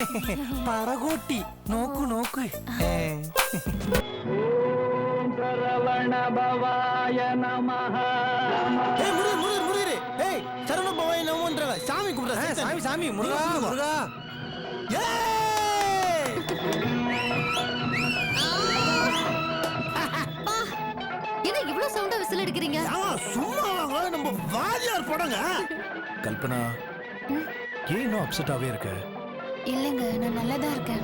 பரகோட்டி நோக்கு நோக்கு. சரவண பவாய நமஹ. முருகரு ஏய் சரவண பவாய நமோன்றவ சாமி கும்பிடுற. சாமி சாமி முருகா முருகா. என்ன இவ்வளவு சவுண்டா விசில் அடிக்கிறீங்க? சும்மா நம்ம வாதியார் படங்க. கல்பனா ஏன் இன்னும் அப்செட்டாவே இருக்க? இல்லங்க, நான் நல்லாதான் இருக்கேன்.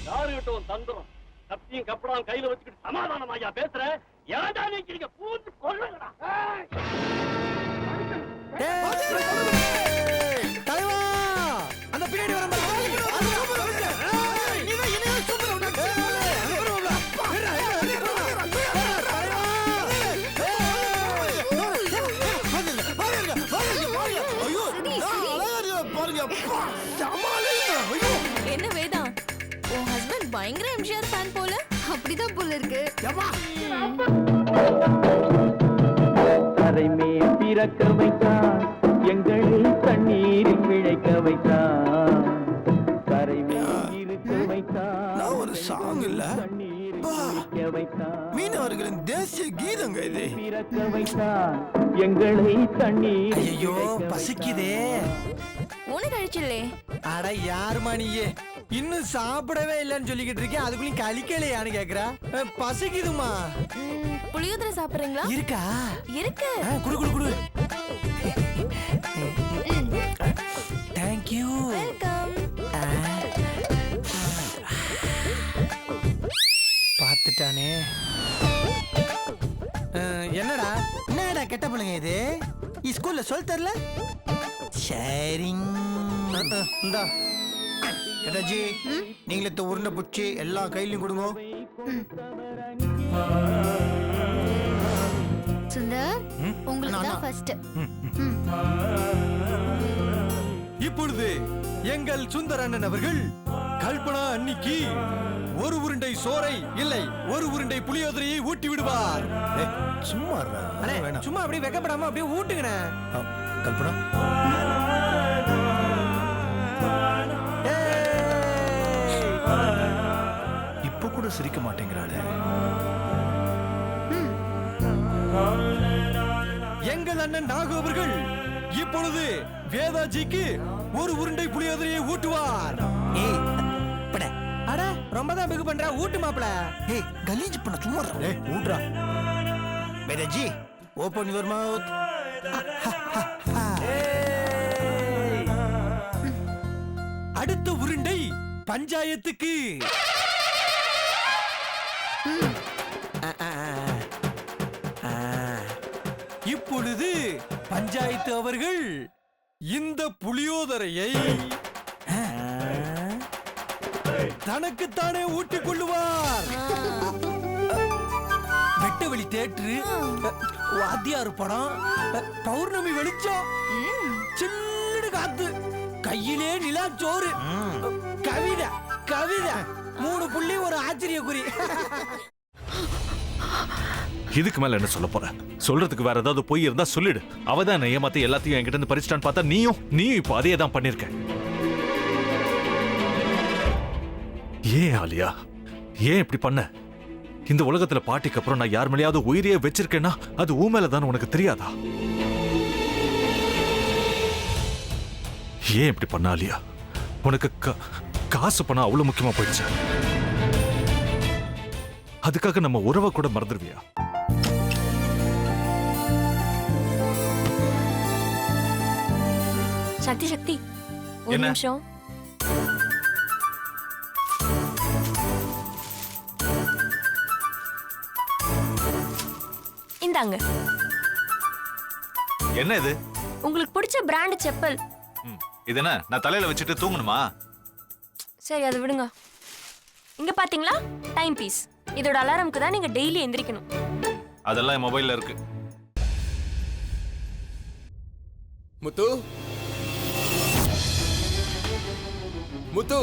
யாருகிட்டவும் தந்துரும் கத்தியும் கப்படாவும் கையில வச்சுக்கிட்டு சமாதானம் ஐயா பேசுற. ஏன்டா நீங்க பூந்து கொள்ளுங்கடா. தலைவா அந்த பின்னாடி வர என்ன வேதா, உன் ஹஸ்பண்ட் பயங்கர எம்ஜிஆர் ஃபேன் போல. அப்படிதான் போல இருக்கு. கரைமே பிறக்க வைத்தான், எங்களை தண்ணீரில் விழைக்க வைத்தான். கரைமே இருக்க வைத்தான், ஒரு சாங் இல்ல தண்ணீரில் வைத்தான். மீனவர்களின் தேசிய கீதங்க இது. பிறக்க வைத்தான், எங்களை தண்ணீர். ஐயோ பசிக்குதே. உனக்கு கழிச்சில்லே. அட யாருமா நீயே இன்னும் சாப்பிடவே இல்லைன்னு சொல்லிக்கிட்டு இருக்கேன், அதுக்குள்ளயும் கழிக்கலையான்னு கேக்குறா. பசிக்குதுமா. புளியோதரை சாப்பிடுறீங்களா? இருக்கா? இருக்கு. குடு குடு குடு. தேங்க்யூ. வெல்கம். பார்த்துட்டானே. என்னடா என்னடா கெட்ட பிள்ளைங்க இது? ஸ்கூல்ல சொல் தரல. ஷேரிங். இந்தா எதாஜி நீங்களே உருண்டை பிடிச்சி எல்லா கையிலையும் கொடுங்க. சுந்தர், உங்களுக்கு தான் ஃபர்ஸ்ட். இப்பொழுது எங்கள் சுந்தர் அண்ணன் அவர்கள் கல்பனா அன்னிக்கு ஒரு உருண்டை சோறை இல்லை ஒரு உருண்டை புளியோதரையை ஊட்டி விடுவார். சும்மா சும்மா அப்படியே வெக்கப்படாம அப்படியே ஊட்டுங்கண்ணே. கல்பனா இப்ப கூட சிரிக்க மாட்டேங்கிறாளே. எங்கள் அண்ணன் நாகு அவர்கள் இப்பொழுது வேதாஜிக்கு ஒரு உருண்டை புளியோதரையை ஊட்டுவார். அட ரொம்ப தான் பிகு பண்ற, ஊட்டு மாப்ள. ஏய் கலீஜ் பண்ண சும்மா ஏய் ஊட்றா. Vedaji open your mouth. அடுத்த உருண்டை பஞ்சாயத்துக்கு. இப்பொழுது பஞ்சாயத்து அவர்கள் இந்த புளியோதரையை தனக்குத்தானே ஊட்டிக் கொள்ளுவார். வெட்டவெளி தேற்று, வாத்தியார் படம், பௌர்ணமி வெளிச்சம், சில்லுடு காத்து, கையிலே நிலாச்சோறு, கவிதை கவிதை 3 புள்ளி ஒரு ஆச்சரிய குறி. இதுக்கு மேல என்ன சொல்ல போற? சொல்றதுக்கு வேற ஏதாவது போய் இருந்தா சொல்லிடு. அவதான் என்ன ஏமாத்தி எல்லாத்தையும் என்கிட்ட இருந்து பறிச்சிட்டான்னு பார்த்தா நீயும் இப்ப அதே தான் பண்ணிருக்க. ஏன் ஆலியா, ஏன் இப்படி பண்ண? இந்த உலகத்துல பாட்டிக்கு அப்புறம் நான் யார் மேலேயாவது உயிரியே வச்சிருக்கேன்னா அது ஊ மேலதான் உனக்கு தெரியாதா? ஏன் இப்படி பண்ண ஆலியா? உனக்கு காசு பணம் அவ்வளவு முக்கியமா போயிடுச்சு. அதுக்காக நம்ம உறவை கூட மறந்துடுவியா? சக்தி சக்தி ஒரு நிமிஷம். இந்தாங்க. என்ன இது? உங்களுக்கு பிடிச்ச பிராண்ட் செப்பல். இது என்ன நான் தலையில வச்சுட்டு தூங்கணுமா? சரி அது விடுங்க. இங்க பாத்தீங்களா டைம் பீஸ். இதோட அலாரம்க்கு தான் நீங்க டெய்லி எந்திரிக்கணும். அதெல்லாம் என் மொபைல்ல இருக்கு. முத்து முத்து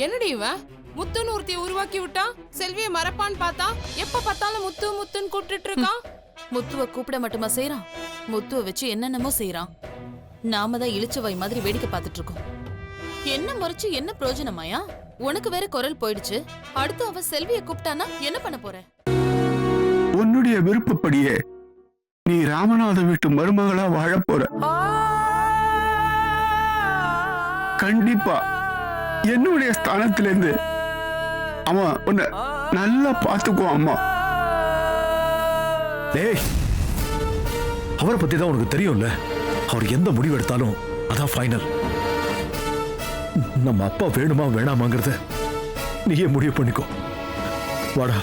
என்னடி இவன் முத்துன்னு ஒருத்தைய உருவாக்கி விட்டான். செல்வியை மறப்பான்னு பார்த்தா எப்ப பார்த்தாலும் முத்து முத்துன்னு கூப்பிட்டு இருக்கான். முத்துவ கூப்பிட மட்டுமா செய்யறான், முத்துவ வச்சு என்னென்னமோ செய்யறான். நாம தான் இழிச்சவை மாதிரி வேடிக்கை பார்த்துட்டு இருக்கோம். என்ன முறைச்சு என்ன பிரயோஜனமாயா? உனக்கு வேற குரல் போயிடுச்சு. அடுத்து அவ செல்வியை கூப்பிட்டானா என்ன பண்ண போற? உன்னுடைய விருப்பப்படியே நீ ராமநாத வீட்டு மருமகளா வாழ போற. கண்டிப்பா என்னுடைய ஸ்தானத்திலிருந்து அவன் உன்னை நல்லா பார்த்துக்குவான். அம்மா, டேய், அவரை பத்தி தான் உனக்கு தெரியும்ல. அவர் எந்த முடிவு எடுத்தாலும் அதான் ஃபைனல். நம்ம அப்பா வேணுமா வேணாமாங்கிறத நீயே முடிவு பண்ணிக்கோ. வாடா.